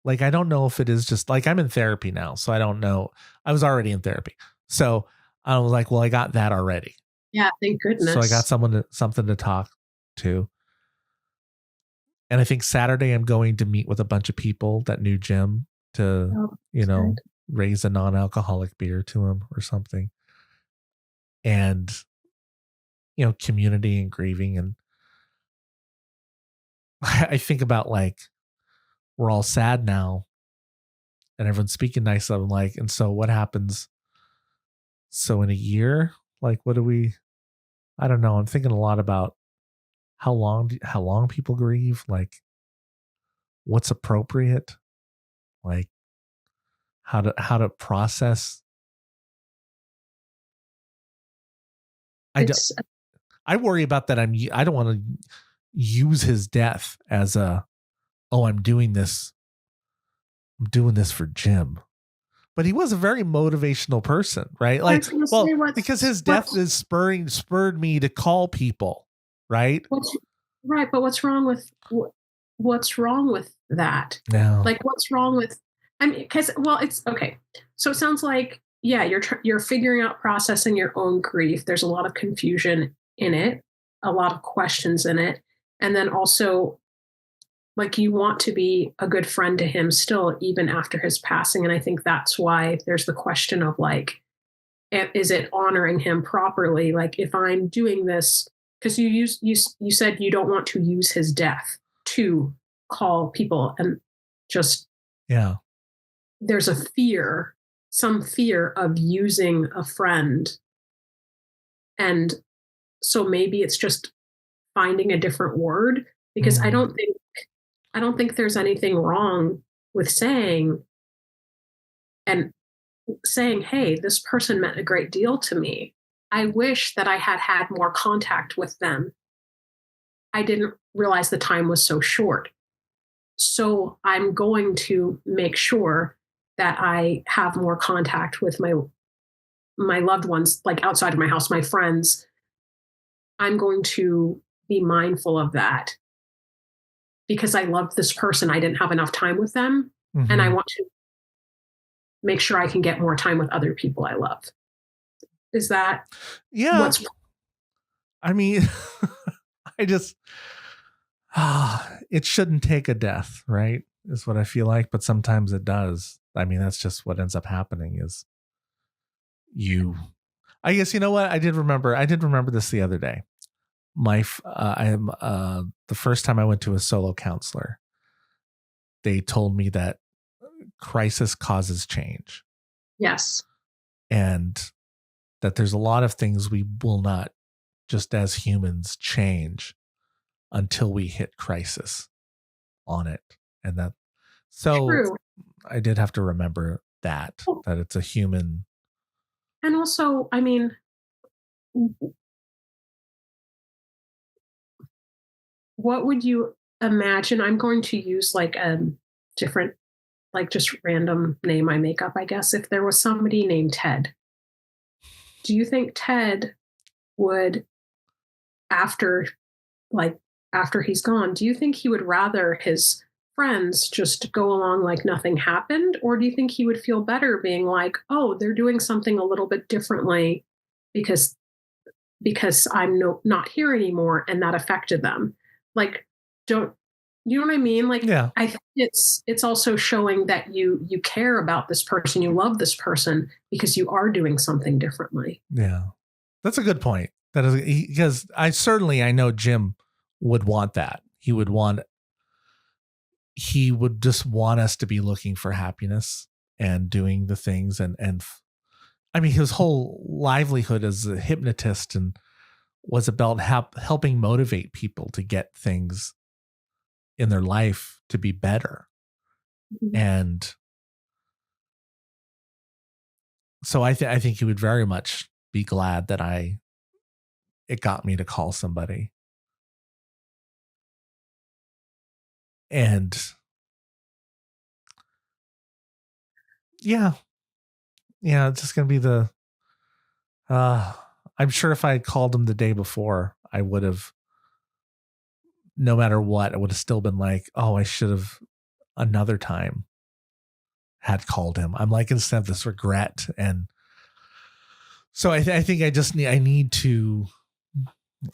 Like, I don't know if it is just like, I'm in therapy now, so I don't know. I was already in therapy. So I was like, well, I got that already.
Yeah, thank goodness.
So I got something to talk to. And I think Saturday I'm going to meet with a bunch of people that knew Jim to, raise a non-alcoholic beer to him or something. And, community and grieving. And I think about, like, we're all sad now and everyone's speaking nice of them. Like, and so what happens? So in a year, like, I don't know. I'm thinking a lot about how long people grieve, like what's appropriate, like how to process. I worry about that. I don't want to use his death as I'm doing this for Jim. But he was a very motivational person, right? Like, because his death has spurred me to call people, right?
Right, but what's wrong with that?
No.
Like, what's wrong with? I mean, because it's okay. So it sounds like you're figuring out, processing your own grief. There's a lot of confusion in it, a lot of questions in it, and then also, like, you want to be a good friend to him still, even after his passing. And I think that's why there's the question of, like, is it honoring him properly? Like if I'm doing this, because you said you don't want to use his death to call people, and just there's a fear, some fear of using a friend. And so maybe it's just finding a different word, because I don't think there's anything wrong with saying, hey, this person meant a great deal to me. I wish that I had more contact with them. I didn't realize the time was so short. So I'm going to make sure that I have more contact with my loved ones, like outside of my house, my friends. I'm going to be mindful of that because I loved this person. I didn't have enough time with them. And I want to make sure I can get more time with other people I love. Is that?
Yeah. I mean, it shouldn't take a death, right? Is what I feel like, but sometimes it does. I mean, that's just what ends up happening is I guess, you know what? I did remember this the other day. The first time I went to a solo counselor, they told me that crisis causes change.
Yes.
And that there's a lot of things we will not, just as humans, change until we hit crisis on it. And that, so true. I did have to remember that it's a human.
And also, I mean, what would you imagine? I'm going to use like a different, like just random name I make up, I guess. If there was somebody named Ted, do you think Ted would, after he's gone, do you think he would rather his friends just go along like nothing happened? Or do you think he would feel better being like, oh, they're doing something a little bit differently because I'm not here anymore and that affected them? Like, you know what I mean? Like, yeah. I think it's also showing that you care about this person, you love this person because you are doing something differently.
Yeah, that's a good point. That is, because I know Jim would want that. He would just want us to be looking for happiness and doing the things. And I mean, his whole livelihood as a hypnotist and was about helping motivate people to get things in their life to be better. Mm-hmm. And so I think he would very much be glad that it got me to call somebody. And yeah, it's just going to be I'm sure if I had called him the day before, I would have, no matter what, I would have still been like, oh, I should have another time had called him. I'm like, instead of this regret. And so I think I need to,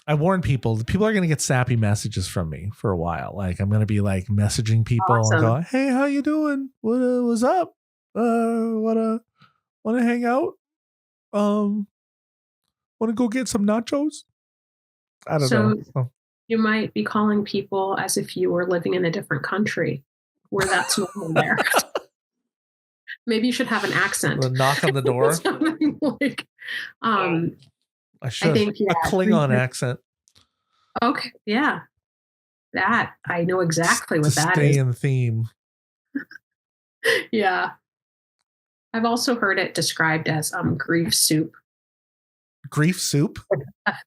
I warn people are going to get sappy messages from me for a while. Like I'm going to be like messaging people and go, hey, how you doing? What's up? Want to hang out? Want to go get some nachos? I don't know.
You might be calling people as if you were living in a different country where that's normal there. Maybe you should have an accent.
A knock on the door.
Like,
I should. A Klingon accent.
Okay. Yeah. That I know exactly what that is.
Stay in theme.
Yeah. I've also heard it described as grief soup.
Grief soup?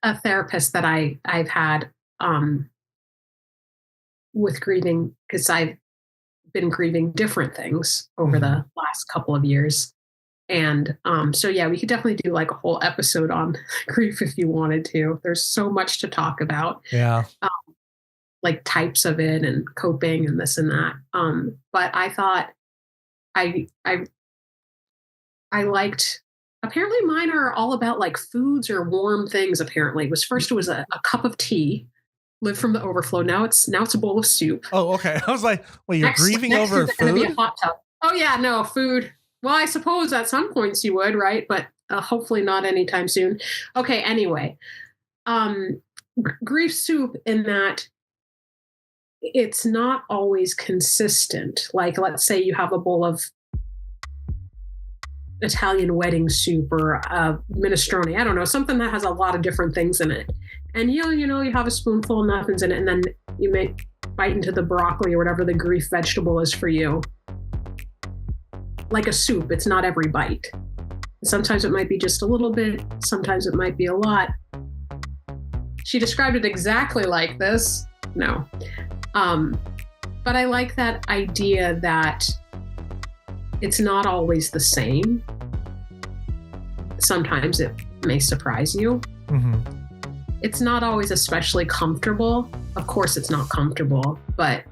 A therapist that I've had with grieving, because I've been grieving different things over the last couple of years. And so, yeah, we could definitely do like a whole episode on grief if you wanted to. There's so much to talk about.
Yeah.
Like types of it and coping and this and that. But I thought I liked, apparently mine are all about like foods or warm things. Apparently it was a cup of tea, lived from the overflow. Now it's a bowl of soup.
Oh, okay. I was like, well, you're grieving over food?
Be a hot tub. Oh yeah, no food. Well, I suppose at some points you would, right? But hopefully not anytime soon. Okay, anyway. Grief soup in that it's not always consistent. Like, let's say you have a bowl of Italian wedding soup or minestrone. I don't know, something that has a lot of different things in it. And you have a spoonful of nothings in it, and then you may bite into the broccoli or whatever the grief vegetable is for you. Like a soup, it's not every bite. Sometimes it might be just a little bit, sometimes it might be a lot. She described it exactly like this. No. But I like that idea that it's not always the same. Sometimes it may surprise you. Mm-hmm. It's not always especially comfortable. Of course, it's not comfortable, but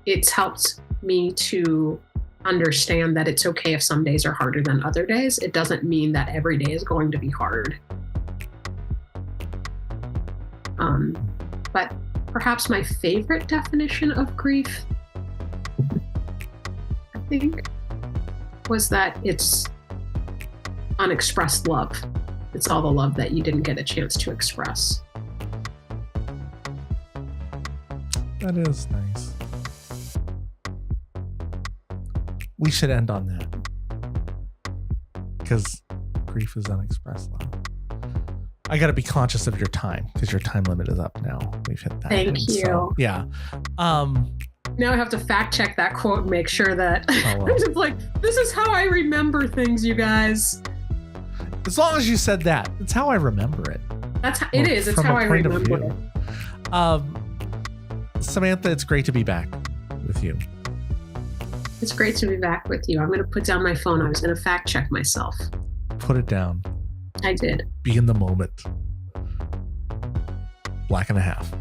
it's helped me to understand that it's okay if some days are harder than other days. It doesn't mean that every day is going to be hard. But perhaps my favorite definition of grief, I think, was that it's unexpressed love. It's all the love that you didn't get a chance to express.
That is nice. We should end on that. Because grief is unexpressed love. I got to be conscious of your time because your time limit is up now. We've hit that.
Thank you. So,
yeah.
Now I have to fact check that quote and make sure that I'm just like, this is how I remember things, you guys.
As long as you said that, it's how I remember it.
That's how it is. It's how I remember it.
Samantha, it's great to be back with you.
It's great to be back with you. I'm going to put down my phone. I was going to fact check myself.
Put it down.
I did.
Be in the moment. Black and a half.